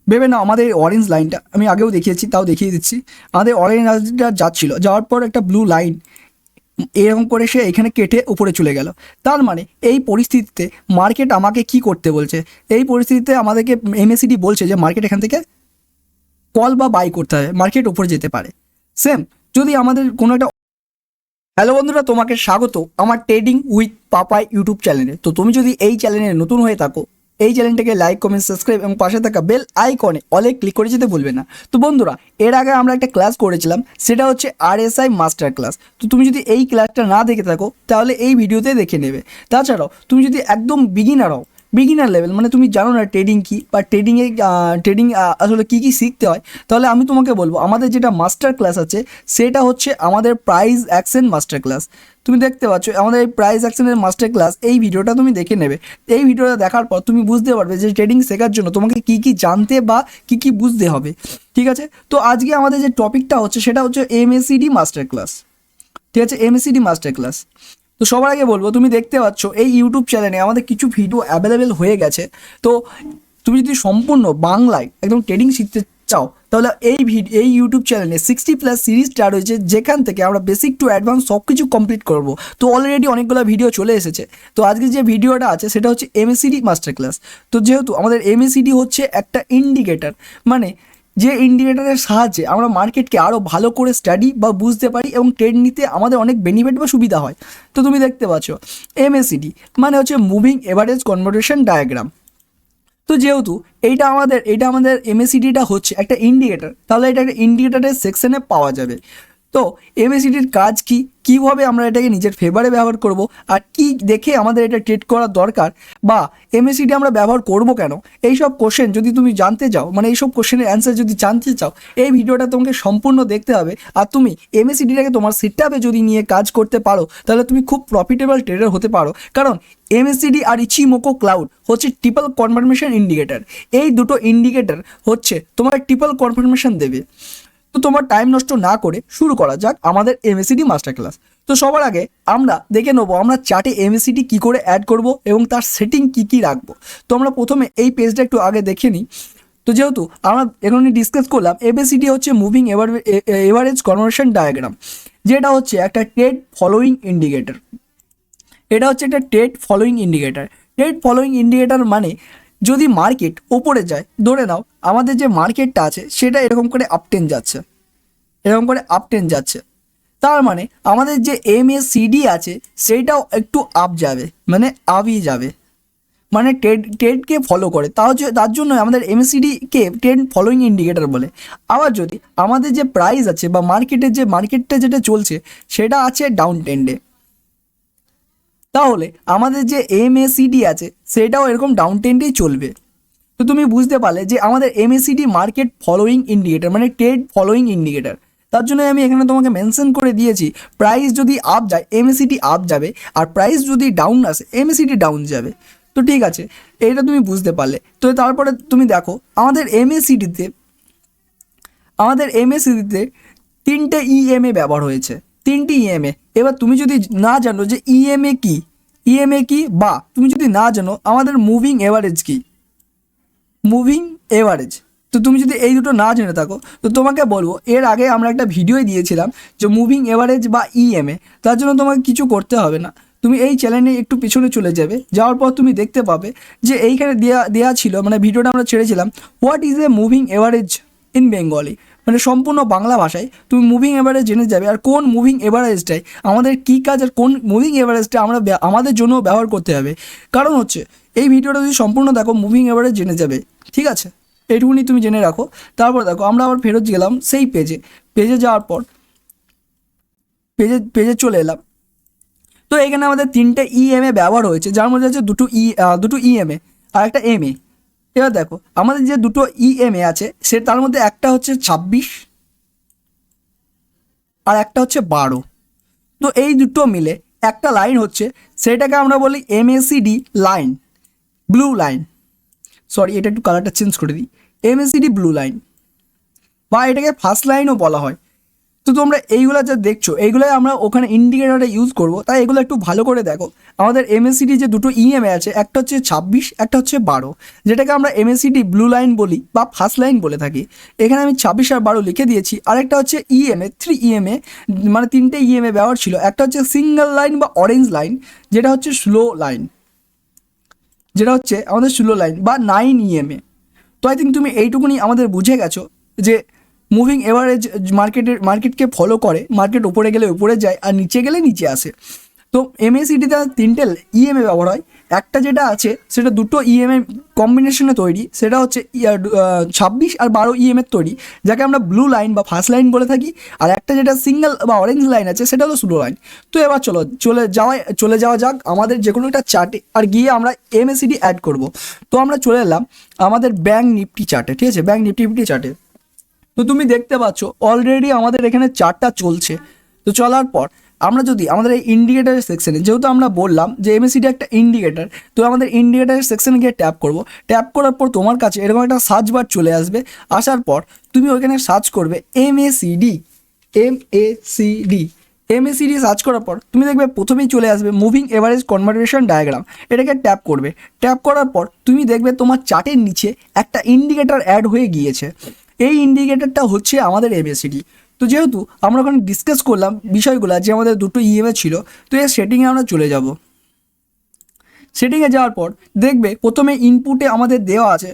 ভেবে নাও আমাদের অরেঞ্জ লাইনটা আমি আগেও দেখিয়েছি, তাও দেখিয়ে দিচ্ছি। আমাদের অরেঞ্জ লাইনটা যাচ্ছিল, যাওয়ার পর একটা ব্লু লাইন এরকম করে সে এখানে কেটে উপরে চলে গেল। তার মানে এই পরিস্থিতিতে মার্কেট আমাকে কি করতে বলছে? এই পরিস্থিতিতে আমাদেরকে এমএসিডি বলছে যে মার্কেট এখান থেকে কল বা বাই করতে হবে, মার্কেট উপরে যেতে পারে। সেম যদি আমাদের কোনো একটা, হ্যালো বন্ধুরা, তোমাকে স্বাগত আমার ট্রেডিং উইথ পাপাই ইউটিউব চ্যানেলে। তো তুমি যদি এই চ্যানেলে নতুন হয়ে থাকো, এই চ্যানেলটাকে লাইক, কমেন্ট, সাবস্ক্রাইব এবং পাশে থাকা বেল আইকনে অলে ক্লিক করে যেতে ভুলবে না। তো বন্ধুরা, এর আগে আমরা একটা ক্লাস করেছিলাম, সেটা হচ্ছে আরএসআই মাস্টার ক্লাস। তো তুমি যদি এই ক্লাসটা না দেখে থাকো তাহলে এই ভিডিওতে দেখে নেবে। তাছাড়াও তুমি যদি একদম বিগিনার হও, বিগিনার লেভেল মানে তুমি জানো না ট্রেডিং কী বা ট্রেডিং আসলে কী কী শিখতে হয়, তাহলে আমি তোমাকে বলবো আমাদের যেটা মাস্টার ক্লাস আছে সেটা হচ্ছে আমাদের প্রাইস অ্যাকশন মাস্টার ক্লাস। তুমি দেখতে পাচ্ছ আমাদের এই প্রাইস অ্যাকশনের মাস্টার ক্লাস, এই ভিডিওটা তুমি দেখে নেবে। এই ভিডিওটা দেখার পর তুমি বুঝতে পারবে যে ট্রেডিং শেখার জন্য তোমাকে কী কী জানতে বা কী কী বুঝতে হবে। ঠিক আছে, তো আজকে আমাদের যে টপিকটা হচ্ছে সেটা হচ্ছে এমএসিডি মাস্টার ক্লাস। ঠিক আছে, এমএসিডি মাস্টার ক্লাস। তো সবার আগে বলবো, তুমি দেখতে পাচ্ছ এই ইউটিউব চ্যানেলে আমাদের কিছু ভিডিও অ্যাভেলেবেল হয়ে গেছে। তো তুমি যদি সম্পূর্ণ বাংলায় একদম ট্রেডিং শিখতে চাও তাহলে এই ইউটিউব চ্যানেলে 60+ সিরিজটা রয়েছে, যেখান থেকে আমরা বেসিক টু অ্যাডভান্স সব কিছু কমপ্লিট করবো। তো অলরেডি অনেকগুলো ভিডিও চলে এসেছে। তো আজকে যে ভিডিওটা আছে সেটা হচ্ছে এমএসিডি মাস্টার ক্লাস। তো যেহেতু আমাদের এমএসিডি হচ্ছে একটা ইন্ডিকেটর, মানে যে ইন্ডিকেটারের সাহায্যে আমরা মার্কেটকে আরও ভালো করে স্টাডি বা বুঝতে পারি এবং ট্রেড নিতে আমাদের অনেক বেনিফিট বা সুবিধা হয়। তো তুমি দেখতে পাচ্ছ এমএসিডি মানে হচ্ছে মুভিং এভারেজ কনভার্টেশন ডায়াগ্রাম। তো যেহেতু এইটা আমাদের এমএসিডিটা হচ্ছে একটা ইন্ডিকেটার, তাহলে এটা একটা ইন্ডিকেটারের সেকশনে পাওয়া যাবে। তো এমএসিডির কাজ কি, কীভাবে আমরা এটাকে নিজের ফেভারে ব্যবহার করব, আর কি দেখে আমাদের এটা ট্রেড করা দরকার, বা এমএসিডি আমরা ব্যবহার করব কেন, এইসব কোশ্চেন যদি তুমি জানতে চাও, মানে এইসব কোশ্চেনের অ্যান্সার যদি জানতে চাও, এই ভিডিওটা তোমাকে সম্পূর্ণ দেখতে হবে। আর তুমি এমএসিডিটাকে তোমার সেটআপে যদি নিয়ে কাজ করতে পারো তাহলে তুমি খুব প্রফিটেবল ট্রেডার হতে পারো। কারণ এমএসিডি আর ইচিমোকো ক্লাউড হচ্ছে ট্রিপল কনফার্মেশন ইন্ডিকেটার। এই দুটো ইন্ডিকেটার হচ্ছে তোমার ট্রিপল কনফার্মেশন দেবে। তো তোমার টাইম নষ্ট না করে শুরু করা যাক আমাদের এমএসিডি মাস্টার ক্লাস। তো সবার আগে আমরা দেখে নেবো আমরা চার্টে এমএসিডি কী করে অ্যাড করব এবং তার সেটিং কী কী রাখবো। তো আমরা প্রথমে এই পেজটা একটু আগে দেখে নিই। তো যেহেতু আমরা এখানে ডিসকাস করলাম এমএসিডি হচ্ছে মুভিং এভারেজ কনভার্সন ডায়াগ্রাম, যেটা হচ্ছে একটা ট্রেড ফলোয়িং ইন্ডিকেটর। এটা হচ্ছে একটা trade following indicator. Trade following indicator মানে যদি মার্কেট ওপরে যায়, ধরে নাও আমাদের যে মার্কেটটা আছে সেটা এরকম করে আপটেন যাচ্ছে, এরকম করে আপটেন যাচ্ছে, তার মানে আমাদের যে এমএসিডি আছে সেইটাও একটু আপ যাবে, মানে আপই যাবে, মানে ট্রেডকে ফলো করে। তার জন্য আমাদের এমএসিডিকে ট্রেড ফলোয়িং ইন্ডিকেটর বলে। আবার যদি আমাদের যে প্রাইস আছে বা মার্কেটটা যেটা চলছে সেটা আছে ডাউন ট্রেন্ডে, তাহলে আমাদের যে এমএসিডি আছে সেটাও এরকম ডাউন ট্রেন্ডেই চলবে। তো তুমি বুঝতে পারলে যে আমাদের এমএসিডি মার্কেট ফলোয়িং ইন্ডিকেটর মানে ট্রেড ফলোয়িং ইন্ডিকেটর। তার জন্য আমি এখানে তোমাকে মেনশন করে দিয়েছি, প্রাইস যদি আপ যায় এমএসিডি আপ যাবে, আর প্রাইস যদি ডাউন আসে এমএসিডি ডাউন যাবে। তো ঠিক আছে, এইটা তুমি বুঝতে পারলে। তো তারপরে তুমি দেখো আমাদের এমএসিডিতে তিনটে ইএমএ ব্যবহার হয়েছে, তিনটি ইএমএ। এবার তুমি যদি না জানো যে ইএমএ কি বা তুমি যদি না জানো আমাদের মুভিং এভারেজ কি, মুভিং এভারেজ, তো তুমি যদি এই দুটো না জেনে থাকো তো তোমাকে বলবো, এর আগে আমরা একটা ভিডিওই দিয়েছিলাম যে মুভিং এভারেজ বা ইএমএ। তার জন্য তোমাকে কিছু করতে হবে না, তুমি এই চ্যানেলে একটু পিছনে চলে যাবে, যাওয়ার পর তুমি দেখতে পাবে যে এইখানে দেয়া ছিল, মানে ভিডিওটা আমরা ছেড়েছিলাম, what is a moving average in Bengali, মানে সম্পূর্ণ বাংলা ভাষায় তুমি মুভিং এভারেজ জেনে যাবে। আর কোন মুভিং এভারেজটাই আমাদের কী কাজ, আর কোন মুভিং এভারেজটা আমরা আমাদের জন্য ব্যবহার করতে হবে। কারণ হচ্ছে এই ভিডিওটা যদি সম্পূর্ণ দেখো মুভিং এভারেজ জেনে যাবে। ঠিক আছে, এইটুকুনি তুমি জেনে রাখো। তারপর দেখো আমরা আবার ফেরত গেলাম সেই পেজে যাওয়ার পর পেজে চলে এলাম। তো এখানে আমাদের তিনটে ইএমএ ব্যবহার হয়েছে, যার মধ্যে আছে দুটো ইএমএ আর একটা এমএ। এবার দেখো আমাদের যে দুটো ইএমএ আছে তার মধ্যে একটা হচ্ছে 26 আর একটা হচ্ছে 12। তো এই দুটো মিলে একটা লাইন হচ্ছে, সেটাকে আমরা বলি MACD line, blue line. Sorry, এটা একটু কালারটা চেঞ্জ করে দিই, এমএসিডি ব্লু লাইন, বা এটাকে ফার্স্ট লাইনও বলা হয়। তো তোমরা এইগুলো যা দেখছো এইগুলো আমরা ওখানে ইন্ডিকেটারে ইউজ করব, তাই এগুলো একটু ভালো করে দেখো। আমাদের এমএসিডি যে দুটো ইএমএ আছে, একটা হচ্ছে 26, একটা হচ্ছে 12, যেটাকে আমরা এমএসিডি ব্লু লাইন বলি বা ফার্স্ট লাইন বলে থাকি। এখানে আমি 26 আর 12 লিখে দিয়েছি। আরেকটা হচ্ছে ইএমএ 3 ইএমএ, মানে 3টে ইএমএ ব্যবহার ছিল। একটা হচ্ছে সিঙ্গেল লাইন বা অরেঞ্জ লাইন, যেটা হচ্ছে স্লো লাইন, যেটা হচ্ছে আমাদের স্লো লাইন বা 9 ইএমএ। তো আই থিঙ্ক তুমি এইটুকুনি আমাদের বুঝে গেছো যে মুভিং এভারেজ মার্কেটকে ফলো করে, মার্কেট উপরে গেলে উপরে যায় আর নিচে গেলে নিচে আসে। তো এমএসিডিতে 3টে ইএমএ ব্যবহার হয়। একটা যেটা আছে সেটা দুটো ইএমএ কম্বিনেশনে তৈরি, সেটা হচ্ছে 26 আর 12 ইএমএর তৈরি, যাকে আমরা ব্লু লাইন বা ফার্স্ট লাইন বলে থাকি। আর একটা যেটা সিঙ্গেল বা অরেঞ্জ লাইন আছে, সেটা হলো স্লো লাইন। তো এবার চলে যাওয়া যাক আমাদের যে কোনো একটা চার্টে, আর গিয়ে আমরা এমএসিডি অ্যাড করব। তো আমরা চলে এলাম আমাদের ব্যাঙ্ক নিফটি চার্টে, ঠিক আছে, ব্যাঙ্ক নিফটি চার্টে। তো তুমি দেখতে পাচ্ছ অলরেডি আমাদের এখানে চার্টটা চলছে। তো চলার পর আমরা যদি আমাদের এই ইন্ডিকেটারের সেকশনে, যেহেতু আমরা বললাম যে এমএসিডি একটা ইন্ডিকেটার, তো আমাদের ইন্ডিকেটারের সেকশনে গিয়ে ট্যাপ করব। ট্যাপ করার পর তোমার কাছে এরকম একটা সার্চ বার চলে আসবে। আসার পর তুমি ওইখানে সার্চ করবে এমএসিডি। এমএসিডি সার্চ করার পর তুমি দেখবে প্রথমেই চলে আসবে মুভিং এভারেজ কনভার্জেশন ডায়াগ্রাম। এটাকে ট্যাপ করবে। ট্যাপ করার পর তুমি দেখবে তোমার চার্টের নিচে একটা ইন্ডিকেটার অ্যাড হয়ে গিয়েছে। এই ইন্ডিকেটারটা হচ্ছে আমাদের এমএসিডি। তো যেহেতু আমরা ওখানে ডিসকাস করলাম বিষয়গুলো যে আমাদের দুটো ইএমএ ছিল, তো এর সেটিংয়ে আমরা চলে যাব। সেটিংয়ে যাওয়ার পর দেখবে প্রথমে ইনপুটে আমাদের দেওয়া আছে,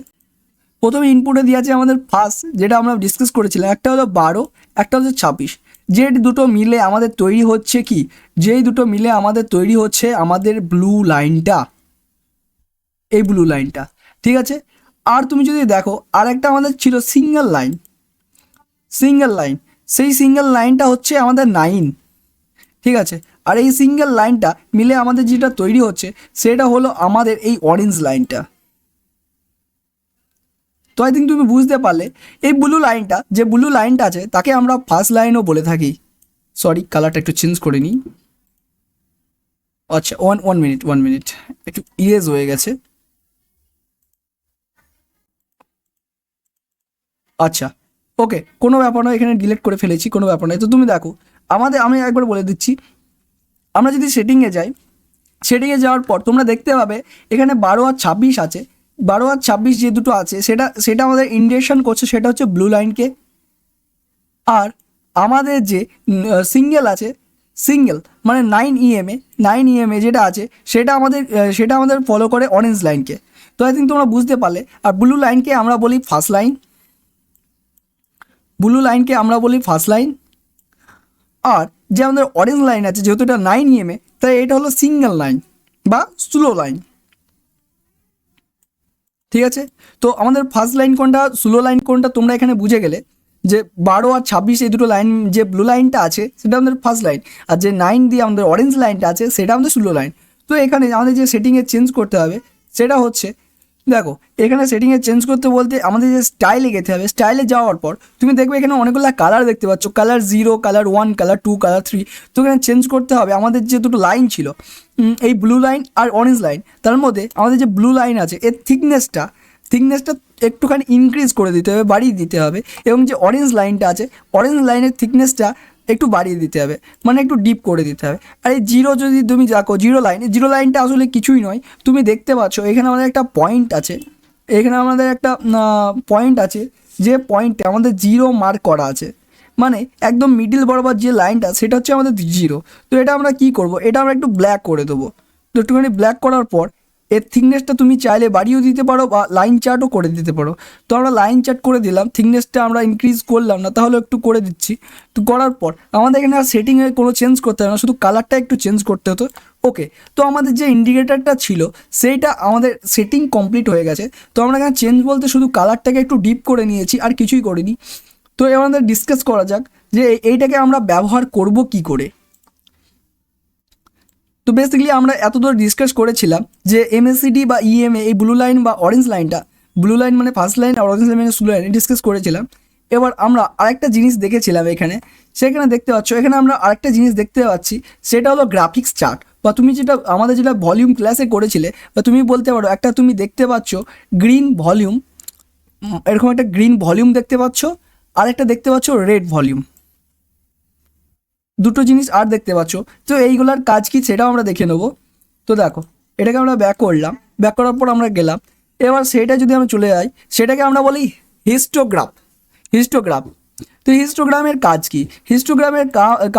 প্রথমে ইনপুটে দেওয়া আছে আমাদের ফার্স্ট, যেটা আমরা ডিসকাস করেছিলাম, একটা হলো 12, একটা হচ্ছে 26। যে দুটো মিলে আমাদের তৈরি হচ্ছে কি, যেই দুটো মিলে আমাদের তৈরি হচ্ছে আমাদের ব্লু লাইনটা, এই ব্লু লাইনটা, ঠিক আছে। আর তুমি যদি দেখো আর একটা আমাদের ছিল সিঙ্গেল লাইন, সেই সিঙ্গেল লাইনটা হচ্ছে আমাদের 9, ঠিক আছে। আর এই সিঙ্গেল লাইনটা মিলে আমাদের যেটা তৈরি হচ্ছে সেটা হলো আমাদের এই অরেঞ্জ লাইনটা। তো আই থিঙ্ক তুমি বুঝতে পারলে এই ব্লু লাইনটা, যে ব্লু লাইনটা আছে তাকে আমরা ফার্স্ট লাইনও বলে থাকি। সরি, কালারটা একটু চেঞ্জ করে নিই। আচ্ছা, ওয়ান মিনিট একটু ইরেজ হয়ে গেছে। আচ্ছা, ওকে, কোনো ব্যাপার নয়, এখানে ডিলিট করে ফেলেছি, কোনো ব্যাপার নয়। তো তুমি দেখো আমি একবার বলে দিচ্ছি, আমরা যদি সেটিংয়ে যাই, সেটিংয়ে যাওয়ার পর তোমরা দেখতে পাবে এখানে 12 আর 26 আছে। 12 আর 26 যে দুটো আছে সেটা আমাদের ইন্ডিকেশন করছে সেটা হচ্ছে ব্লু লাইনকে। আর আমাদের যে সিঙ্গেল আছে, সিঙ্গেল মানে 9 ইএমএ যেটা আছে সেটা আমাদের ফলো করে অরেঞ্জ লাইনকে। তো আই থিঙ্ক তোমরা বুঝতে পারলে। আর ব্লু লাইনকে আমরা বলি ফার্স্ট লাইন, আর যে আমাদের অরেঞ্জ লাইন আছে, যেহেতু এটা 9 ইএমএ, তাই এটা হলো সিঙ্গেল লাইন বা স্লো লাইন, ঠিক আছে। তো আমাদের ফার্স্ট লাইন কোনটা, স্লো লাইন কোনটা, তোমরা এখানে বুঝে গেলে যে 12 আর 26 এই দুটো লাইন, যে ব্লু লাইনটা আছে সেটা আমাদের ফার্স্ট লাইন, আর যে 9 দিয়ে আমাদের অরেঞ্জ লাইনটা আছে সেটা আমাদের স্লো লাইন। তো এখানে আমাদের যে সেটিংয়ে চেঞ্জ করতে হবে সেটা হচ্ছে, দেখো এখানে সেটিংয়ে চেঞ্জ করতে বলতে আমাদের যে স্টাইলে যেতে হবে। স্টাইলে যাওয়ার পর তুমি দেখবে এখানে অনেকগুলো কালার দেখতে পাচ্ছ, কালার 0, কালার 1, কালার 2, কালার 3। তো এখানে চেঞ্জ করতে হবে আমাদের যে দুটো লাইন ছিল, এই ব্লু লাইন আর অরেঞ্জ লাইন, তার মধ্যে আমাদের যে ব্লু লাইন আছে এর থিকনেসটা একটুখানি ইনক্রিজ করে দিতে হবে, বাড়িয়ে দিতে হবে। এবং যে অরেঞ্জ লাইনটা আছে, অরেঞ্জ লাইনের থিকনেসটা একটু বাড়িয়ে দিতে হবে, মানে একটু ডিপ করে দিতে হবে। আর এই জিরো যদি তুমি দেখো, জিরো লাইনটা আসলে কিছুই নয়। তুমি দেখতে পাচ্ছ এখানে আমাদের একটা পয়েন্ট আছে, যে পয়েন্টে আমাদের জিরো মার্ক করা আছে, মানে একদম মিডিল বরাবর যে লাইনটা সেটা হচ্ছে আমাদের জিরো। তো এটা আমরা কি করব, এটা আমরা একটু ব্ল্যাক করে দেবো। তো একটুখানি ব্ল্যাক করার পর এর থিকনেসটা তুমি চাইলে বাড়িয়েও দিতে পারো বা লাইন চার্টও করে দিতে পারো। তো আমরা লাইন চার্ট করে দিলাম, থিকনেসটা আমরা ইনক্রিজ করলাম না, তাহলে একটু করে দিচ্ছি। তো করার পর আমাদের এখানে আর সেটিংয়ে কোনো চেঞ্জ করতে হবে না, শুধু কালারটা একটু চেঞ্জ করতে হতো। ওকে, তো আমাদের যে ইন্ডিকেটারটা ছিল সেইটা আমাদের সেটিং কমপ্লিট হয়ে গেছে। তো আমরা এখানে চেঞ্জ বলতে শুধু কালারটাকে একটু ডিপ করে নিয়েছি, আর কিছুই করিনি। তো এবার আমাদের ডিসকাস করা যাক যে এইটাকে আমরা ব্যবহার করব কি করে। তো বেসিক্যালি আমরা এতদূর ডিসকাস করেছিলাম যে এমএসিডি বা ইএমএ, এই ব্লু লাইন বা অরেঞ্জ লাইনটা, ব্লু লাইন মানে ফার্স্ট লাইন আর অরেঞ্জ লাইন মানে স্লো লাইন, ডিসকাস করেছিলাম। এবার আমরা আরেকটা জিনিস দেখেছিলাম এখানে, সেখানে দেখতে পাচ্ছ এখানে আমরা আরেকটা জিনিস দেখতে পাচ্ছি, সেটা হলো গ্রাফিক্স চার্ট। বা তুমি আমাদের যেটা ভলিউম ক্লাসে করেছিলে, বা তুমি বলতে পারো একটা তুমি দেখতে পাচ্ছ গ্রিন ভলিউম, এরকম একটা গ্রিন ভলিউম দেখতে পাচ্ছ, আর একটা দেখতে পাচ্ছ রেড ভলিউম। দুটো জিনিস আর দেখতে পাচ্ছ। তো এইগুলার কাজ কি সেটাও আমরা দেখে নেবো। তো দেখো, এটাকে আমরা ব্যাক করলাম, ব্যাক করার পর আমরা গেলাম। এবার সেটা যদি আমরা চলে যাই, সেটাকে আমরা বলি হিস্টোগ্রাফ। হিস্টোগ্রাফ, তো হিস্টোগ্রামের কাজ কি? হিস্টোগ্রামের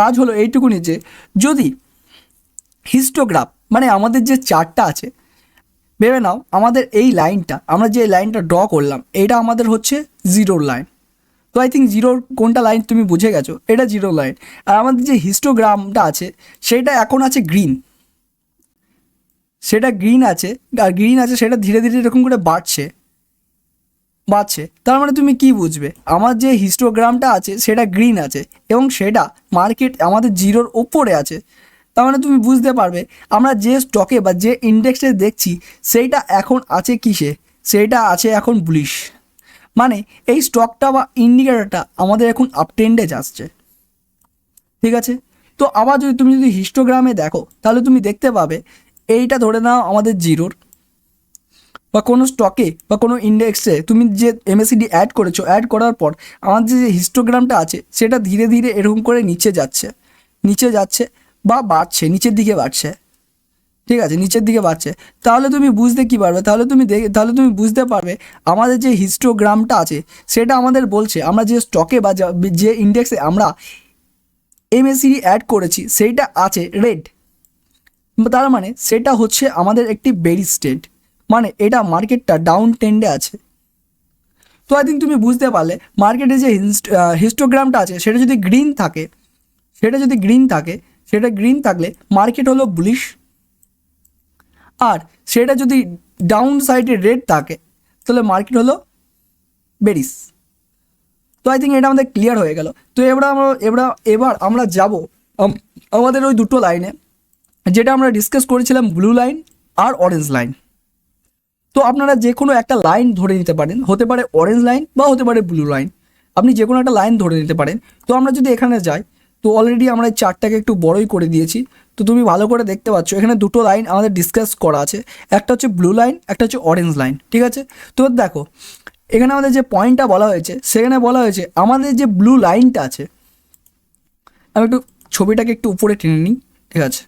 কাজ হলো এইটুকুনি যে যদি হিস্টোগ্রাফ মানে আমাদের যে চার্টটা আছে, ভেবে নাও আমাদের এই লাইনটা, আমরা যে লাইনটা ড্র করলাম এটা আমাদের হচ্ছে জিরোর লাইন। তো আই থিঙ্ক জিরোর কোনটা লাইন তুমি বুঝে গেছো, এটা জিরো লাইন। আর আমাদের যে হিস্টোগ্রামটা আছে সেটা এখন আছে গ্রিন, সেটা গ্রিন আছে, আর গ্রিন আছে সেটা ধীরে ধীরে এরকম করে বাড়ছে। তার মানে তুমি কি বুঝবে, আমার যে হিস্টোগ্রামটা আছে সেটা গ্রিন আছে এবং সেটা মার্কেট আমাদের জিরোর ওপরে আছে। তার মানে তুমি বুঝতে পারবে আমরা যে স্টকে বা যে ইন্ডেক্সে দেখছি সেইটা এখন আছে কিসে, সেইটা আছে এখন বুলিশ। মানে এই স্টকটা বা ইন্ডিকেটরটা আমাদের এখন আপ ট্রেন্ডে যাচ্ছে, ঠিক আছে। তো আবার যদি তুমি হিস্টোগ্রামে দেখো তাহলে তুমি দেখতে পাবে এইটা ধরে নাও আমাদের জিরোর, বা কোনো স্টকে বা কোনো ইন্ডেক্সে তুমি যে এমএসিডি অ্যাড করেছো, অ্যাড করার পর আমাদের যে হিস্টোগ্রামটা আছে সেটা ধীরে ধীরে এরকম করে নিচে যাচ্ছে বা বাড়ছে, নিচের দিকে বাড়ছে, ঠিক আছে, নিচের দিকে বাড়ছে। তাহলে তুমি বুঝতে কী পারবে, তাহলে তুমি বুঝতে পারবে আমাদের যে হিস্টোগ্রামটা আছে সেটা আমাদের বলছে আমরা যে স্টকে বা যে ইন্ডেক্সে আমরা এমএসিডি অ্যাড করেছি সেইটা আছে রেড। তার মানে সেটা হচ্ছে আমাদের একটি বেরিশ স্টেট, মানে এটা মার্কেটটা ডাউন ট্রেন্ডে আছে। তো আই থিঙ্ক তুমি বুঝতে পারলে মার্কেটে যে হিস্টোগ্রামটা আছে সেটা যদি গ্রিন থাকে, সেটা গ্রিন থাকলে মার্কেট হলো বুলিশ, আর সেটা যদি ডাউন সাইডে রেড থাকে তাহলে মার্কেট হলো বেরিশ। তো আই থিঙ্ক এটা আমাদের ক্লিয়ার হয়ে গেল। তো এবার আমরা যাব আমাদের ওই দুটো লাইনে, যেটা আমরা ডিসকাস করেছিলাম, ব্লু লাইন আর অরেঞ্জ লাইন। তো আপনারা যে কোনো একটা লাইন ধরে নিতে পারেন, হতে পারে অরেঞ্জ লাইন বা হতে পারে ব্লু লাইন, আপনি যে কোনো একটা লাইন ধরে নিতে পারেন। তো আমরা যদি এখানে যাই, তো অলরেডি আমরা এই চার্টটাকে একটু বড়ই করে দিয়েছি। তো তুমি ভালো করে দেখতে পাচ্ছ এখানে দুটো লাইন আমাদের ডিসকাস করা আছে, একটা হচ্ছে ব্লু লাইন, একটা হচ্ছে অরেঞ্জ লাইন, ঠিক আছে। তো দেখো এখানে আমাদের যে পয়েন্টটা বলা হয়েছে, সেখানে বলা হয়েছে আমাদের যে ব্লু লাইনটা আছে, আমি একটু ছবিটাকে একটু উপরে টেনে নিই, ঠিক আছে।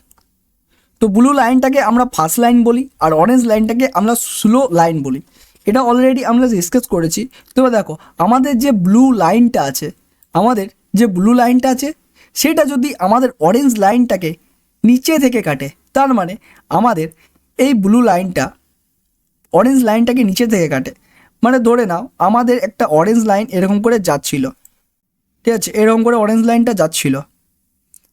তো ব্লু লাইনটাকে আমরা ফার্স্ট লাইন বলি আর অরেঞ্জ লাইনটাকে আমরা স্লো লাইন বলি, এটা অলরেডি আমরা ডিসকাস করেছি। তো দেখো আমাদের যে ব্লু লাইনটা আছে, সেটা যদি আমাদের অরেঞ্জ লাইনটাকে নিচে থেকে কাটে, তার মানে আমাদের এই ব্লু লাইনটা অরেঞ্জ লাইনটাকে নিচে থেকে কাটে। মানে ধরে নাও আমাদের একটা অরেঞ্জ লাইন এরকম করে যাচ্ছিল, ঠিক আছে, এরকম করে অরেঞ্জ লাইনটা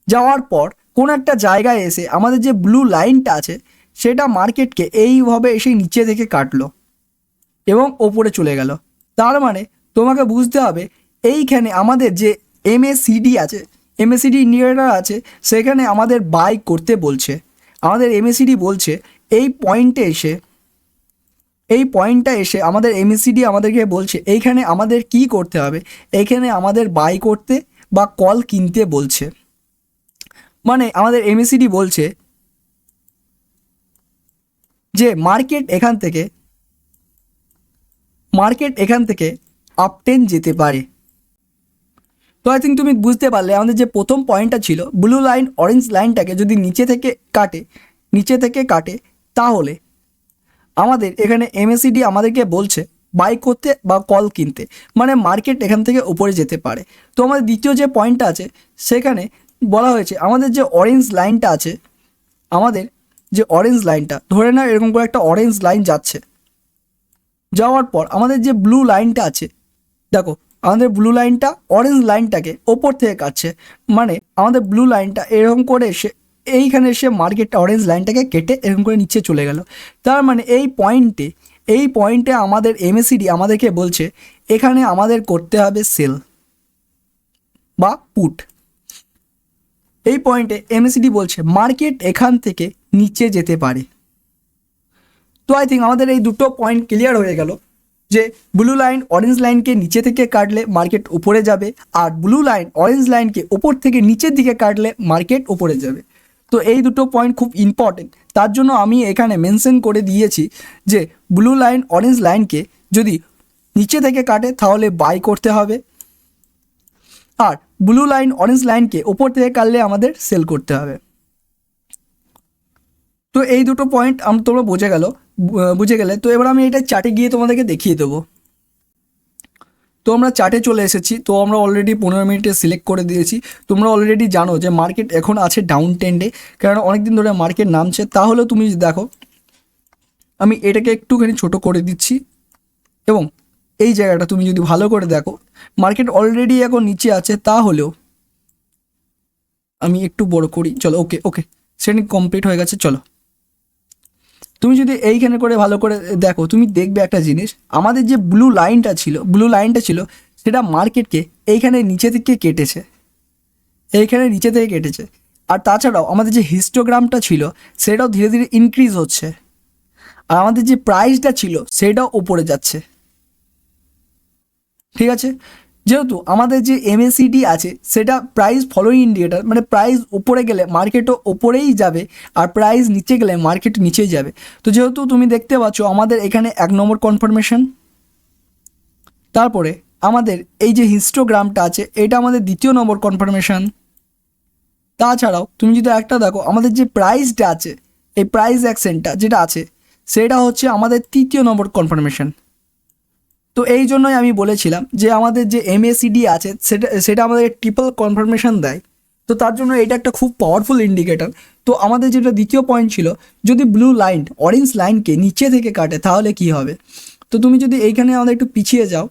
যাওয়ার পর কোন একটা জায়গায় এসে আমাদের যে ব্লু লাইনটা আছে সেটা মার্কেটকে এইভাবে এসে নিচে থেকে কাটলো এবং ওপরে চলে গেল। তার মানে তোমাকে বুঝতে হবে এইখানে আমাদের যে এমএসিডি আছে, এমএসিডি ইন্ডিকেটর আছে, সেখানে আমাদের বাই করতে বলছে। আমাদের এমএসিডি বলছে এই পয়েন্টটা এসে আমাদের এমএসিডি আমাদেরকে বলছে এইখানে আমাদের কি করতে হবে, এইখানে আমাদের বাই করতে বা কল কিনতে বলছে। মানে আমাদের এমএসিডি বলছে যে মার্কেট এখান থেকে আপটেন যেতে পারে। তো আই থিঙ্ক তুমি বুঝতে পারলে আমাদের যে প্রথম পয়েন্টটা ছিল ব্লু লাইন অরেঞ্জ লাইনটাকে যদি নিচে থেকে কাটে তাহলে আমাদের এখানে এমএসিডি আমাদেরকে বলছে বাই করতে বা কল কিনতে, মানে মার্কেট এখান থেকে উপরে যেতে পারে। তো আমাদের দ্বিতীয় যে পয়েন্টটা আছে সেখানে বলা হয়েছে আমাদের যে অরেঞ্জ লাইনটা আছে, ধরে নাও এরকম করে একটা অরেঞ্জ লাইন যাওয়ার পর আমাদের যে ব্লু লাইনটা আছে, দেখো আমাদের ব্লু লাইনটা অরেঞ্জ লাইনটাকে ওপর থেকে কাটছে, মানে আমাদের ব্লু লাইনটা এরকম করে এসে এইখানে এসে মার্কেটটা অরেঞ্জ লাইনটাকে কেটে এরকম করে নিচে চলে গেল। তার মানে এই পয়েন্টে আমাদের এমএসিডি আমাদেরকে বলছে এখানে আমাদের করতে হবে সেল বা পুট। এই পয়েন্টে এমএসিডি বলছে মার্কেট এখান থেকে নিচে যেতে পারে। তো আই থিঙ্ক আমাদের এই দুটো পয়েন্ট ক্লিয়ার হয়ে গেল যে ব্লু লাইন অরেঞ্জ লাইনকে নিচে থেকে কাটলে মার্কেট উপরে যাবে, আর ব্লু লাইন অরেঞ্জ লাইনকে ওপর থেকে নিচের দিকে কাটলে মার্কেট উপরে যাবে। তো এই দুটো পয়েন্ট খুব ইম্পর্টেন্ট, তার জন্য আমি এখানে মেনশন করে দিয়েছি যে ব্লু লাইন অরেঞ্জ লাইনকে যদি নিচে থেকে কাটে তাহলে বাই করতে হবে, আর ব্লু লাইন অরেঞ্জ লাইনকে ওপর থেকে কাটলে আমাদের সেল করতে হবে। তো এই দুটো পয়েন্ট তোমরা বুঝে গেলে। তো এবার আমি এটা চার্টে গিয়ে তোমাদেরকে দেখিয়ে দেবো। তো আমরা চার্টে চলে এসেছি। তো আমরা অলরেডি 15 মিনিটে সিলেক্ট করে দিয়েছি। তোমরা অলরেডি জানো যে মার্কেট এখন আছে ডাউন ট্রেন্ডে, কারণ অনেক দিন ধরে মার্কেট নামছে। তাহলেও তুমি দেখো, আমি এটাকে একটুখানি ছোট করে দিচ্ছি এবং এই জায়গাটা তুমি যদি ভালো করে দেখো, মার্কেট অলরেডি এখন নিচে আছে। তাহলেও আমি একটু বড় করি, চলো। ওকে ওকে, সেটিং কমপ্লিট হয়ে গেছে। চলো, তুমি যদি এইখানে করে ভালো করে দেখো, তুমি দেখবে একটা জিনিস, আমাদের যে ব্লু লাইনটা ছিল সেটা মার্কেটকে এইখানে নিচে থেকে কেটেছে, আর তাছাড়াও আমাদের যে হিস্টোগ্রামটা ছিল সেটাও ধীরে ধীরে ইনক্রিজ হচ্ছে, আর আমাদের যে প্রাইসটা ছিল সেটাও ওপরে যাচ্ছে। ঠিক আছে, যেহেতু আমাদের যে এমএসিডি আছে সেটা প্রাইস ফলোইং ইন্ডিকেটার, মানে প্রাইস উপরে গেলে মার্কেটও ওপরেই যাবে, আর প্রাইস নিচে গেলে মার্কেট নিচেই যাবে। তো যেহেতু তুমি দেখতে পাচ্ছ আমাদের এখানে 1 নম্বর কনফার্মেশন, তারপরে আমাদের এই যে হিস্টোগ্রামটা আছে এটা আমাদের 2য় নম্বর কনফার্মেশন। তাছাড়াও তুমি যদি একটা দেখো, আমাদের যে প্রাইসটা আছে, এই প্রাইস অ্যাকশনটা যেটা আছে সেটা হচ্ছে আমাদের 3য় নম্বর কনফার্মেশন। তো এই জন্যই আমি বলেছিলাম যে আমাদের যে এমএসিডি আছে সেটা আমাদের ট্রিপল কনফার্মেশন দেয়। তো তার জন্য এটা একটা খুব পাওয়ারফুল ইন্ডিকেটর। তো আমাদের যেটা দ্বিতীয় পয়েন্ট ছিল, যদি ব্লু লাইন অরেঞ্জ লাইনকে নিচে থেকে কাটে তাহলে কি হবে। তো তুমি যদি এইখানে আমাদের একটু পিছিয়ে যাও,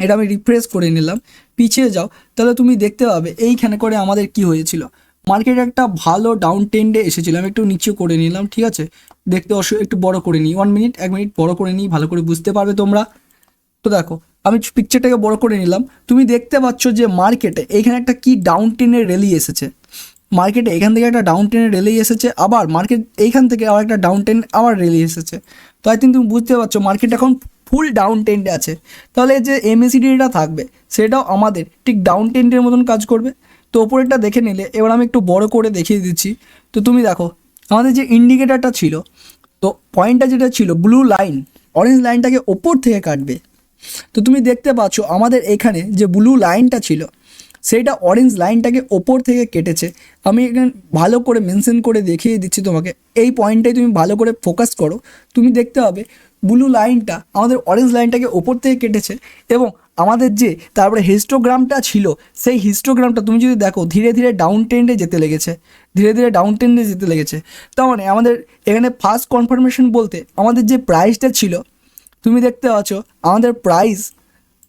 এটা আমি রিফ্রেশ করে নিলাম, পিছিয়ে যাও, তাহলে তুমি দেখতে পাবে এইখানে করে আমাদের কি হয়েছিল, মার্কেট একটা ভালো ডাউন ট্রেন্ডে এসেছিল। আমি একটু নিচে করে নিলাম, ঠিক আছে, দেখতে একটু বড় করে নিই, 1 মিনিট বড় করে নিই, ভালো করে বুঝতে পারবে তোমরা। তো দেখো, আমি পিকচারটাকে বড় করে নিলাম, তুমি দেখতে পাচ্ছ যে মার্কেটে এইখানে একটা কি ডাউন ট্রেন্ডের র্যালি এসেছে, মার্কেটে এখান থেকে একটা ডাউন ট্রেন্ডের র্যালি এসেছে, আবার মার্কেট এইখান থেকে আবার একটা ডাউন ট্রেন্ড আবার র্যালি এসেছে। তো আই থিঙ্ক তুমি বুঝতে পারছো মার্কেট এখন ফুল ডাউন ট্রেন্ডে আছে। তাহলে যে এমএসিডিটা থাকবে সেটাও আমাদের ঠিক ডাউন ট্রেন্ডের মতন কাজ করবে। তো ওপরেরটা দেখে নিলে, এবার আমি একটু বড় করে দেখিয়ে দিচ্ছি। তো তুমি দেখো, আমাদের যে ইন্ডিকেটারটা ছিল, তো পয়েন্টটা যেটা ছিল ব্লু লাইন অরেঞ্জ লাইনটাকে ওপর থেকে কাটবে। তো তুমি দেখতে পাচ্ছ আমাদের এখানে যে ব্লু লাইনটা ছিল সেইটা অরেঞ্জ লাইনটাকে ওপর থেকে কেটেছে। আমি এখানে ভালো করে মেনশন করে দেখিয়ে দিচ্ছি তোমাকে, এই পয়েন্টটাই তুমি ভালো করে ফোকাস করো। তুমি দেখতে হবে ব্লু লাইনটা আমাদের অরেঞ্জ লাইনটাকে ওপর থেকে কেটেছে, এবং আমাদের যে তারপরে হিস্টোগ্রামটা ছিল সেই হিস্টোগ্রামটা তুমি যদি দেখো ধীরে ধীরে ডাউন ট্রেন্ডে যেতে লেগেছে। তার মানে আমাদের এখানে ফার্স্ট কনফার্মেশন বলতে আমাদের যে প্রাইসটা ছিল, তুমি দেখতে পাচ্ছ আমাদের প্রাইস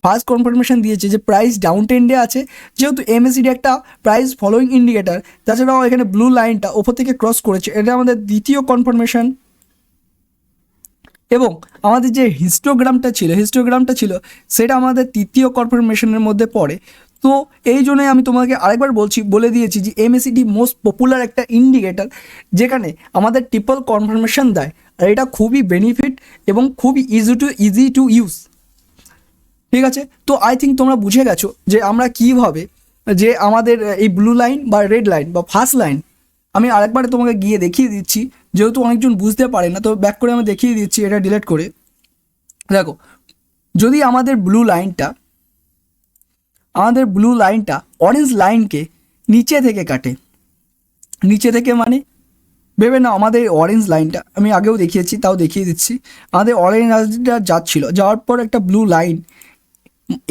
ফার্স্ট কনফার্মেশন দিয়েছে যে প্রাইস ডাউন ট্রেন্ডে আছে। যেহেতু এমএসিডি একটা প্রাইস ফলোইং ইন্ডিকেটার, তাছাড়াও এখানে ব্লু লাইনটা ওপর থেকে ক্রস করেছে, এটা আমাদের দ্বিতীয় কনফার্মেশন। এবং আমাদের যে হিস্টোগ্রামটা ছিল সেটা আমাদের তৃতীয় কনফার্মেশনের মধ্যে পড়ে। তো এই জন্যই আমি তোমাকে আরেকবার বলে দিয়েছি যে এমএসিডি মোস্ট পপুলার একটা ইন্ডিকেটার, যেখানে আমাদের ট্রিপল কনফার্মেশন দেয়, আর এটা খুবই বেনিফিট এবং খুবই ইজি টু ইউজ। ঠিক আছে, তো আই থিঙ্ক তোমরা বুঝে গেছো যে আমরা কীভাবে যে আমাদের এই ব্লু লাইন বা রেড লাইন বা ফার্স্ট লাইন, আমি আরেকবার তোমাকে গিয়ে দেখিয়ে দিচ্ছি, যেহেতু অনেকজন বুঝতে পারে না, তো ব্যাক করে আমি দেখিয়ে দিচ্ছি, এটা ডিলিট করে। দেখো, যদি আমাদের ব্লু লাইনটা অরেঞ্জ লাইনকে নিচে থেকে কাটে, নিচে থেকে মানে ভেবে না, আমাদের অরেঞ্জ লাইনটা আমি আগেও দেখিয়েছি, তাও দেখিয়ে দিচ্ছি, আমাদের অরেঞ্জ লাইনটা যাওয়ার পর একটা ব্লু লাইন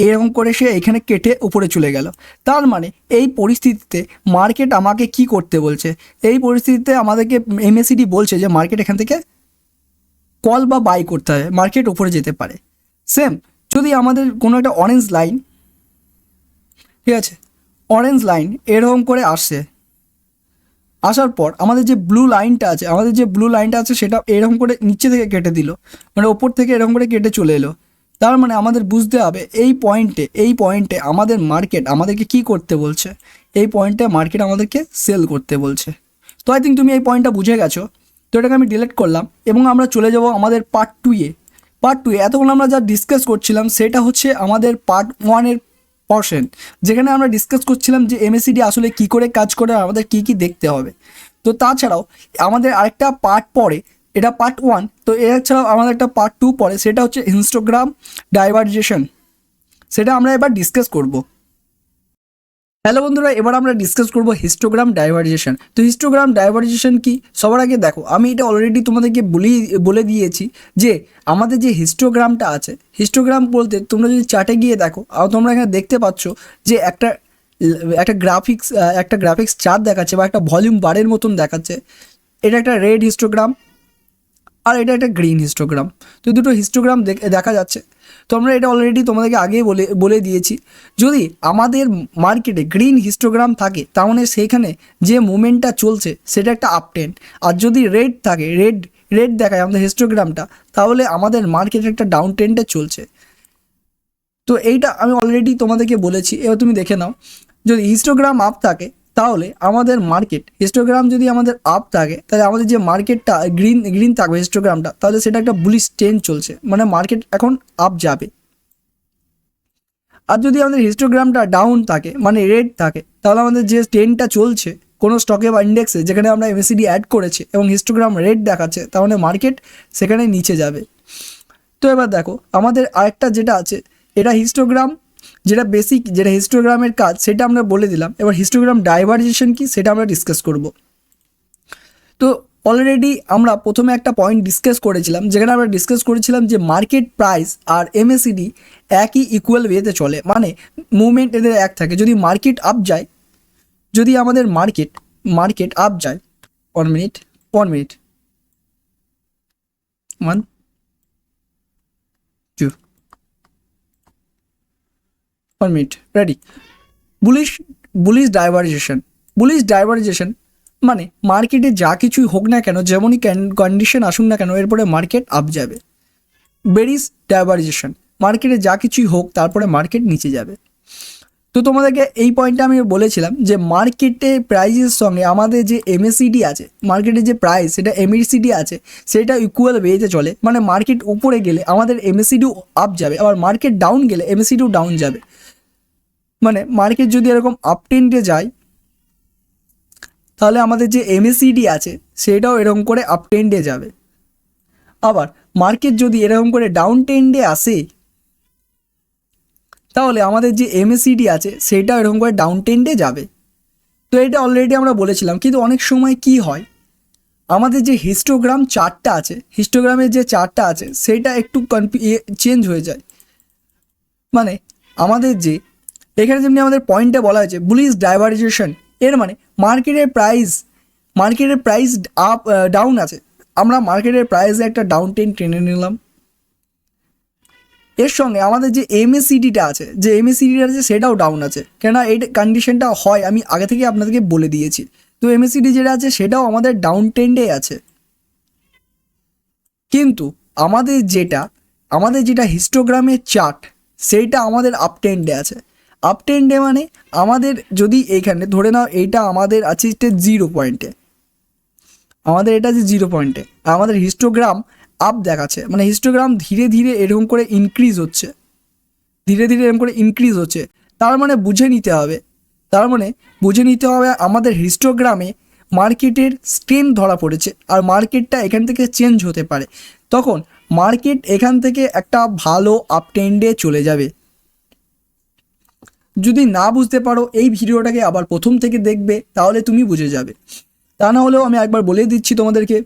এরকম করে সে এখানে কেটে উপরে চলে গেল। তার মানে এই পরিস্থিতিতে মার্কেট আমাকে কি করতে বলছে, এই পরিস্থিতিতে আমাদেরকে এমএসিডি বলছে যে মার্কেট এখান থেকে কল বা বাই করতে হবে, মার্কেট উপরে যেতে পারে। সেম যদি আমাদের কোনো একটা অরেঞ্জ লাইন, ঠিক আছে, অরেঞ্জ লাইন এরকম করে আসার পর আমাদের যে ব্লু লাইনটা আছে সেটা এরকম করে নিচে থেকে কেটে দিল, মানে ওপর থেকে এরকম করে কেটে চলে এলো। তার মানে আমাদের বুঝতে হবে এই পয়েন্টে আমাদের মার্কেট আমাদেরকে কি করতে বলছে, এই পয়েন্টে মার্কেট আমাদেরকে সেল করতে বলছে। তো আই থিঙ্ক তুমি এই পয়েন্টটা বুঝে গেছো। তো এটাকে আমি ডিলিট করলাম এবং আমরা চলে যাব আমাদের পার্ট টু এ। এতক্ষণ আমরা যা ডিসকাস করছিলাম সেটা হচ্ছে আমাদের পার্ট 1-এর পোর্শন, যেখানে আমরা ডিসকাস করছিলাম যে এমএসিডি আসলে কি করে কাজ করে, আর আমাদের কি দেখতে হবে। তো তাছাড়াও আমাদের আরেকটা পার্ট পড়ে, এটা পার্ট 1। তো এছাড়াও আমাদের একটা পার্ট 2 পড়ে, সেটা হচ্ছে হিস্টোগ্রাম ডাইভারজেশন, সেটা আমরা এবার ডিসকাস করব। হ্যালো বন্ধুরা, এবার আমরা ডিসকাস করব হিস্টোগ্রাম ডাইভারজেশন। তো হিস্টোগ্রাম ডাইভারজেশন কি, সবার আগে দেখো আমি এটা অলরেডি তোমাদেরকে বলে দিয়েছি যে আমাদের যে হিস্টোগ্রামটা আছে, হিস্টোগ্রাম বলতে তোমরা যদি চার্টে গিয়ে দেখো, আর তোমরা এখানে দেখতে পাচ্ছ যে একটা গ্রাফিক্স চার্ট দেখাচ্ছে বা একটা ভলিউম বারের মতন দেখাচ্ছে। এটা একটা রেড হিস্টোগ্রাম আর এটা একটা গ্রিন হিস্টোগ্রাম। তো দুটো হিস্টোগ্রাম দেখা যাচ্ছে। তো আমরা এটা অলরেডি তোমাদেরকে আগেই বলে দিয়েছি, যদি আমাদের মার্কেটে গ্রিন হিস্টোগ্রাম থাকে তার মানে সেইখানে যে মুভমেন্টটা চলছে সেটা একটা আপ ট্রেন্ড, আর যদি রেড থাকে, রেড দেখায় আমাদের হিস্টোগ্রামটা, তাহলে আমাদের মার্কেটে একটা ডাউন ট্রেন্ডে চলছে। তো এইটা আমি অলরেডি তোমাদেরকে বলেছি, এবার তুমি দেখে নাও। যদি হিস্টোগ্রাম আপ থাকে তাহলে আমাদের মার্কেট, হিস্টোগ্রাম যদি আমাদের আপ থাকে তাহলে আমাদের যে মার্কেটটা গ্রিন থাকবে হিস্টোগ্রামটা, তাহলে সেটা একটা বুলিশ ট্রেন্ড চলছে, মানে মার্কেট এখন আপ যাবে। আর যদি আমাদের হিস্টোগ্রামটা ডাউন থাকে মানে রেড থাকে, তাহলে আমাদের যে ট্রেন্ডটা চলছে কোনো স্টকে বা ইন্ডেক্সে যেখানে আমরা এমএসিডি অ্যাড করেছি এবং হিস্টোগ্রাম রেড দেখাচ্ছে, তার মানে মার্কেট সেখানে নিচে যাবে। তো এবার দেখো আমাদের আরেকটা যেটা আছে, এটা হিস্টোগ্রাম, যেটা বেসিক, যেটা হিস্টোগ্রামের কাজ সেটা আমরা বলে দিলাম। এবার হিস্টোগ্রাম ডাইভারজেশন কি সেটা আমরা ডিসকাস করব। তো অলরেডি আমরা প্রথমে একটা পয়েন্ট ডিসকাস করেছিলাম, যেখানে আমরা ডিসকাস করেছিলাম যে মার্কেট প্রাইস আর এমএসিডি একই ইকুয়াল ওয়েতে চলে, মানে মুভমেন্ট এদের এক থাকে। যদি মার্কেট আপ যায়, যদি আমাদের মার্কেট আপ যায়, 1 minute 1 2 1 minute, ready. Bullish bullish divergence মানে মার্কেটে যা কিছুই হোক না কেন, যেমনই কন্ডিশন আসুক না কেন, এরপরে মার্কেট আপ যাবে। বেরিস ডাইভারজেশন, মার্কেটে যা কিছুই হোক তারপরে মার্কেট নিচে যাবে। তো তোমাদেরকে এই পয়েন্টটা আমি বলেছিলাম যে মার্কেটে প্রাইসের সঙ্গে আমাদের যে এমএসিডি আছে, মার্কেটে যে প্রাইস সেটা এমএসিডি আছে সেটা ইকুয়াল ওয়েতে চলে, মানে মার্কেট উপরে গেলে আমাদের এমএসিডিও আপ যাবে, আবার মার্কেট ডাউন গেলে এমএসিডিও ডাউন যাবে। মানে মার্কেট যদি এরকম আপ ট্রেন্ডে যায় তাহলে আমাদের যে এমএসিডি আছে সেটাও এরকম করে আপ ট্রেন্ডে যাবে। আবার মার্কেট যদি এরকম করে ডাউন ট্রেন্ডে আসে তাহলে আমাদের যে এমএসিডি আছে সেটাও এরকম করে ডাউন ট্রেন্ডে যাবে। তো এটা অলরেডি আমরা বলেছিলাম, কিন্তু অনেক সময় কি হয়, আমাদের যে হিস্টোগ্রাম চার্টটা আছে, হিস্টোগ্রামের যে চার্টটা আছে সেটা একটু চেঞ্জ হয়ে যায়। মানে আমাদের যে এখানে যেমনি আমাদের পয়েন্টে বলা হয়েছে বুলিশ ডাইভারজেশন, এর মানে মার্কেটের প্রাইস আপ ডাউন আছে, আমরা মার্কেটের প্রাইসে একটা ডাউন ট্রেন্ড টেনে নিলাম। এর সঙ্গে আমাদের যে এমএসিডিটা আছে, সেটাও ডাউন আছে, কেননা এই কন্ডিশনটা হয় আমি আগে থেকে আপনাদেরকে বলে দিয়েছি। তো এমএসিডি যেটা আছে সেটাও আমাদের ডাউন ট্রেন্ডে আছে, কিন্তু আমাদের যেটা হিস্টোগ্রামের চার্ট সেইটা আমাদের আপ ট্রেন্ডে আছে। আপ ট্রেন্ডে মানে আমাদের যদি এইখানে ধরে নাও এইটা আমাদের আছে 0 পয়েন্টে, আমাদের এটা আছে 0 পয়েন্টে, আর আমাদের হিস্টোগ্রাম আপ দেখাচ্ছে, মানে হিস্টোগ্রাম ধীরে ধীরে এরকম করে ইনক্রিজ হচ্ছে, তার মানে বুঝে নিতে হবে আমাদের হিস্টোগ্রামে মার্কেটের স্ট্রেন্থ ধরা পড়েছে, আর মার্কেটটা এখান থেকে চেঞ্জ হতে পারে, তখন মার্কেট এখান থেকে একটা ভালো আপ ট্রেন্ডে চলে যাবে। যদি না বুঝতে পারো এই ভিডিওটাকে আবার প্রথম থেকে দেখবে, তাহলে তুমি বুঝে যাবে। তা না হলেও আমি একবার বলে দিচ্ছি তোমাদেরকে,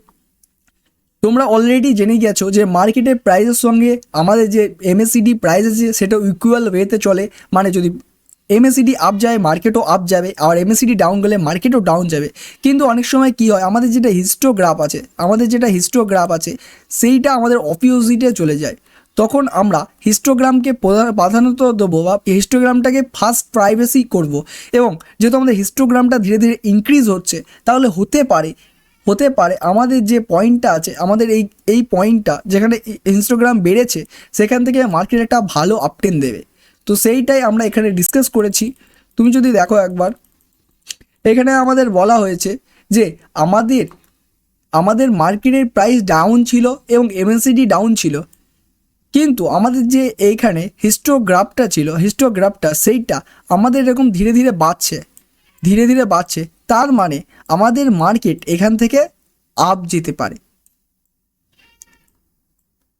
তোমরা অলরেডি জেনে গেছো যে মার্কেটের প্রাইসের সঙ্গে আমাদের যে এমএসিডি প্রাইস আছে সেটা ইকুয়াল ওয়েতে চলে, মানে যদি এমএসিডি আপ যায় মার্কেটও আপ যাবে, আর এমএসিডি ডাউন গেলে মার্কেটও ডাউন যাবে। কিন্তু অনেক সময় কি হয়, আমাদের যেটা হিস্টোগ্রাফ আছে সেইটা আমাদের অপোজিটে চলে যায়, তখন আমরা হিস্টোগ্রামকে প্রাধান্য দেবো বা হিস্টোগ্রামটাকে ফার্স্ট প্রাইভেসি করব। এবং যেহেতু আমাদের হিস্টোগ্রামটা ধীরে ধীরে ইনক্রিজ হচ্ছে, তাহলে হতে পারে আমাদের যে পয়েন্টটা আছে, আমাদের এই পয়েন্টটা যেখানে হিস্টোগ্রাম বেড়েছে সেখান থেকে মার্কেট একটা ভালো আপট্রেন্ড দেবে। তো সেইটাই আমরা এখানে ডিসকাস করেছি। তুমি যদি দেখো একবার, এখানে আমাদের বলা হয়েছে যে আমাদের মার্কেটের প্রাইস ডাউন ছিল এবং এমএসিডি ডাউন ছিল, কিন্তু আমাদের যে এইখানে হিস্টোগ্রাফটা সেইটা আমাদের এরকম ধীরে ধীরে বাড়ছে, তার মানে আমাদের মার্কেট এখান থেকে আপ যেতে পারে।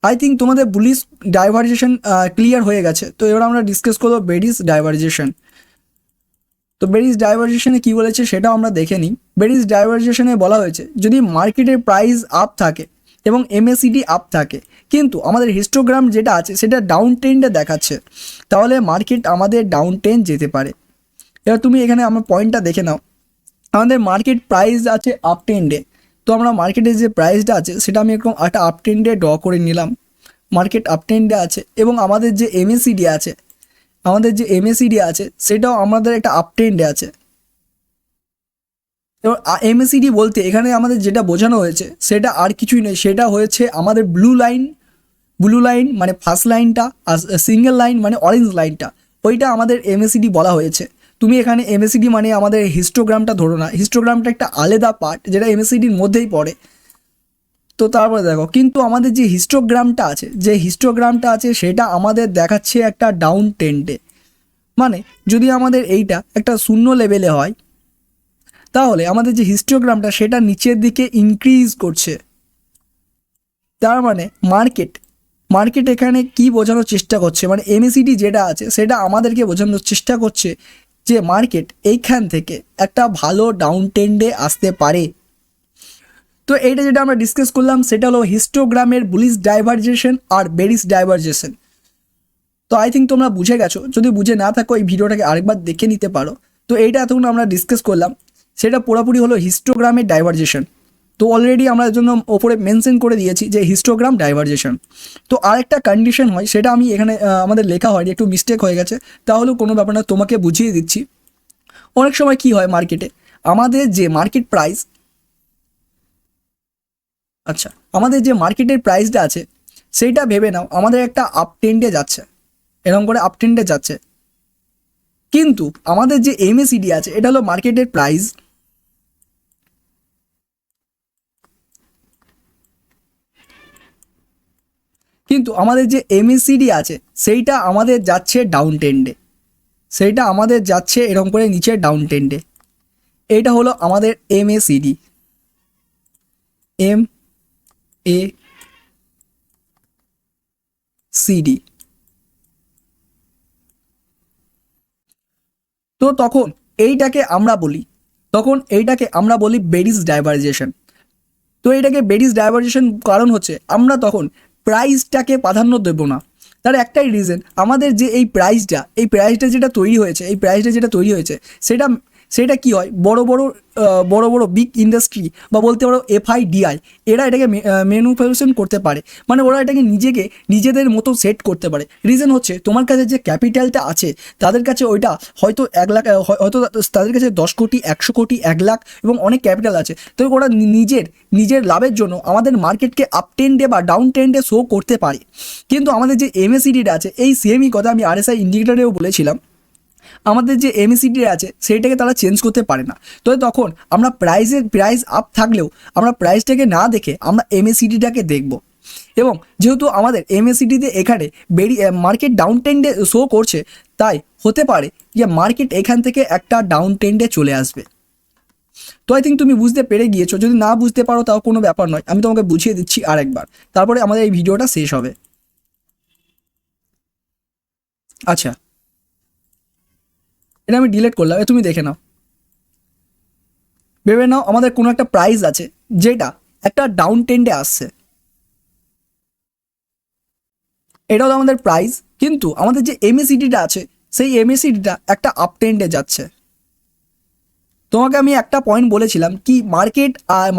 আই থিঙ্ক তোমাদের বুলিশ ডাইভারজেশন ক্লিয়ার হয়ে গেছে। তো এবার আমরা ডিসকাস করবো বেরিস ডাইভারজেশন। তো বেরিস ডাইভারজেশনে কী বলেছে সেটাও আমরা দেখে নিই। বেরিস ডাইভারজেশনে বলা হয়েছে যদি মার্কেটের প্রাইস আপ থাকে এবং এমএসিডি আপ থাকে কিন্তু আমাদের হিস্টোগ্রাম যেটা আছে সেটা ডাউন ট্রেন্ডে দেখাচ্ছে, তাহলে মার্কেট আমাদের ডাউন ট্রেন্ড যেতে পারে। এবার তুমি এখানে আমার পয়েন্টটা দেখে নাও, আমাদের মার্কেট প্রাইস আছে আপ ট্রেন্ডে, তো আমরা মার্কেটের যে প্রাইসটা আছে সেটা আমি এরকম একটা আপ ট্রেন্ডে ড্র করে নিলাম, মার্কেট আপ ট্রেন্ডে আছে এবং আমাদের যে এমএসিডি আছে, সেটাও আমাদের একটা আপ ট্রেন্ডে আছে। এবার এমএসিডি বলতে এখানে আমাদের যেটা বোঝানো হয়েছে সেটা আর কিছুই নয়, সেটা হয়েছে আমাদের ব্লু লাইন মানে ফার্স্ট লাইনটা, আর সিঙ্গেল লাইন মানে অরেঞ্জ লাইনটা, ওইটা আমাদের এমএসিডি বলা হয়েছে। তুমি এখানে এমএসিডি মানে আমাদের হিস্টোগ্রামটা ধরো না, হিস্টোগ্রামটা একটা আলাদা পার্ট যেটা এমএসিডির মধ্যেই পড়ে। তো তারপরে দেখো কিন্তু আমাদের যে হিস্টোগ্রামটা আছে সেটা আমাদের দেখাচ্ছে একটা ডাউন ট্রেন্ডে, মানে যদি আমাদের এইটা একটা শূন্য লেভেলে হয় তাহলে আমাদের যে হিস্টোগ্রামটা সেটা নিচের দিকে ইনক্রিজ করছে, তার মানে মার্কেট এখানে কি বোঝানোর চেষ্টা করছে, মানে এমএসিডি যেটা আছে সেটা আমাদেরকে বোঝানোর চেষ্টা করছে যে মার্কেট এইখান থেকে একটা ভালো ডাউন ট্রেন্ডে আসতে পারে। তো এইটা যেটা আমরা ডিসকাস করলাম সেটা হলো হিস্টোগ্রামের বুলিশ ডাইভারজেশন আর বেরিস ডাইভারজেশন। তো আই থিঙ্ক তোমরা বুঝে গেছো, যদি বুঝে না থাকো এই ভিডিওটাকে আরেকবার দেখে নিতে পারো। তো এইটা এতক্ষণ আমরা ডিসকাস করলাম সেটা পুরোপুরি হলো হিস্টোগ্রামের ডাইভারজেশন। তো অলরেডি আমরা জন্য ওপরে মেনশন করে দিয়েছি যে হিস্টোগ্রাম ডাইভারজেশন। তো আরেকটা কন্ডিশন হয় সেটা আমি এখানে আমাদের লেখা হয়নি, একটু মিস্টেক হয়ে গেছে, তাহলেও কোনো ব্যাপার না, তোমাকে বুঝিয়ে দিচ্ছি। অনেক সময় কি হয় মার্কেটে, আমাদের যে মার্কেট প্রাইস, আচ্ছা আমাদের যে মার্কেটের প্রাইসটা আছে সেইটা ভেবে নাও আমাদের একটা আপ ট্রেন্ডে যাচ্ছে, এরকম করে আপ ট্রেন্ডে যাচ্ছে, কিন্তু আমাদের যে এমএসিডি আছে এটা হলো মার্কেটের প্রাইস, কিন্তু আমাদের যে এমএসিডি আছে সেইটা আমাদের যাচ্ছে ডাউন ট্রেন্ডে, সেইটা আমাদের যাচ্ছে এরকম করে নিচে ডাউন ট্রেন্ডে। এইটা হলো আমাদের এমএসিডি, এম এ সিডি। তো তখন এইটাকে আমরা বলি বেরিস ডাইভারজেশন। তো এটাকে বেরিস ডাইভারজেশন কারণ হচ্ছে আমরা তখন প্রাইসটাকে প্রাধান্য দেবো না, তার একটাই রিজন, আমাদের যে এই প্রাইসটা যেটা তৈরি হয়েছে সেটা সেটা কি হয়, বড় বড় বিগ ইন্ডাস্ট্রি বা বলতে পারো এফআইডিআই, এরা এটাকে ম্যানুফ্যাকচারিং করতে পারে, মানে ওরা এটাকে নিজেদের মতো সেট করতে পারে। রিজন হচ্ছে তোমার কাছে যে ক্যাপিটালটা আছে তাদের কাছে ওইটা হয়তো 1 লাখ, হয়তো তাদের কাছে 10 কোটি 100 কোটি 1 লাখ এবং অনেক ক্যাপিটাল আছে। তো ওরা নিজের লাভের জন্য আমাদের মার্কেটকে আপ ট্রেন্ডে বা ডাউন ট্রেন্ডে শো করতে পারে। কিন্তু আমাদের যে এমএসিডিটা আছে এই সেমই কথা আমি আরএসআই ইন্ডিকেটরেও বলেছিলাম, আমাদের যে এমএসিডি আছে সেইটাকে তারা চেঞ্জ করতে পারে না। তো তখন আমরা প্রাইস আপ থাকলেও আমরা প্রাইসটাকে না দেখে আমরা এমএসিডিটাকে দেখব, এবং যেহেতু আমাদের এমএসিডিতে এখানে মার্কেট ডাউন ট্রেন্ডে শো করছে, তাই হতে পারে যে মার্কেট এখান থেকে একটা ডাউন ট্রেন্ডে চলে আসবে। তো আই থিঙ্ক তুমি বুঝতে পেরে গিয়েছো, যদি না বুঝতে পারো তাও কোনো ব্যাপার নয়, আমি তোমাকে বুঝিয়ে দিচ্ছি আরেকবার, তারপরে আমাদের এই ভিডিওটা শেষ হবে। আচ্ছা এটা আমি ডিলিট করলাম, তুমি দেখে নাও, ভেবে নাও আমাদের কোনো একটা প্রাইস আছে যেটা একটা ডাউন ট্রেন্ডে আসছে, এটা হলো আমাদের প্রাইস, কিন্তু আমাদের যে এমএসিডিটা আছে সেই এমএসিডিটা একটা আপ ট্রেন্ডে যাচ্ছে। তোমাকে আমি একটা পয়েন্ট বলেছিলাম কি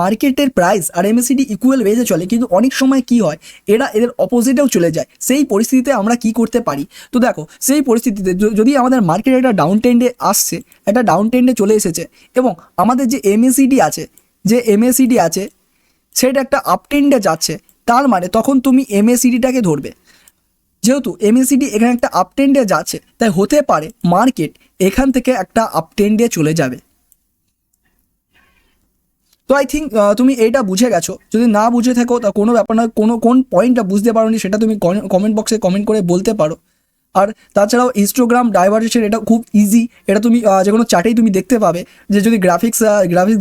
মার্কেটের প্রাইস আর এমএসিডি ইকুয়াল বেজে চলে, কিন্তু অনেক সময় কি হয় এদের অপোজিটেও চলে যায়। সেই পরিস্থিতিতে আমরা কি করতে পারি, তো দেখো সেই পরিস্থিতিতে যদি আমাদের মার্কেট একটা ডাউন ট্রেন্ডে আসছে, একটা ডাউন ট্রেন্ডে চলে এসেছে এবং আমাদের যে এমএসিডি আছে সেটা একটা আপ ট্রেন্ডে যাচ্ছে, তার মানে তখন তুমি এমএসিডিটাকে ধরবে। যেহেতু এমএসিডি এখানে একটা আপ ট্রেন্ডে যাচ্ছে তাই হতে পারে মার্কেট এখান থেকে একটা আপ ট্রেন্ডে চলে যাবে। তো আই থিঙ্ক তুমি এইটা বুঝে গেছো, যদি না বুঝে থাকো তা কোনো ব্যাপার নয়, কোন পয়েন্টটা বুঝতে পারোনি সেটা তুমি কমেন্ট বক্সে কমেন্ট করে বলতে পারো। আর তাছাড়াও হিস্টোগ্রাম ডাইভারজেশন এটা খুব ইজি, এটা তুমি যে কোনো চার্টেই তুমি দেখতে পাবে যে যদি গ্রাফিক্স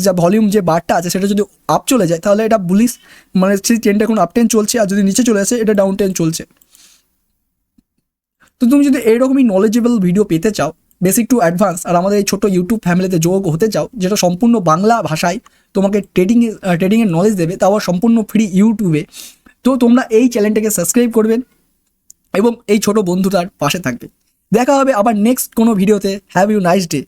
যা ভলিউম যে বারটা আছে সেটা যদি আপ চলে যায় তাহলে এটা বুলিশ, মানে সেই ট্রেনটা এখন আপ ট্রেন চলছে, আর যদি নিচে চলে আসে এটা ডাউন ট্রেন চলছে। তো তুমি যদি এইরকমই নলেজেবল ভিডিও পেতে চাও বেসিক টু অ্যাডভান্স আর আমাদের এই ছোট ইউটিউব ফ্যামিলিতে যোগ হতে চাও, যেটা সম্পূর্ণ বাংলা ভাষায় তোমাকে ট্রেডিংয়ের নলেজ দেবে, তাও সম্পূর্ণ ফ্রি ইউটিউবে, তো তোমরা এই চ্যানেলটাকে সাবস্ক্রাইব করবেন এবং এই ছোট বন্ধুটার পাশে থাকবে। দেখা হবে আবার নেক্সট কোনো ভিডিওতে। Have you nice day.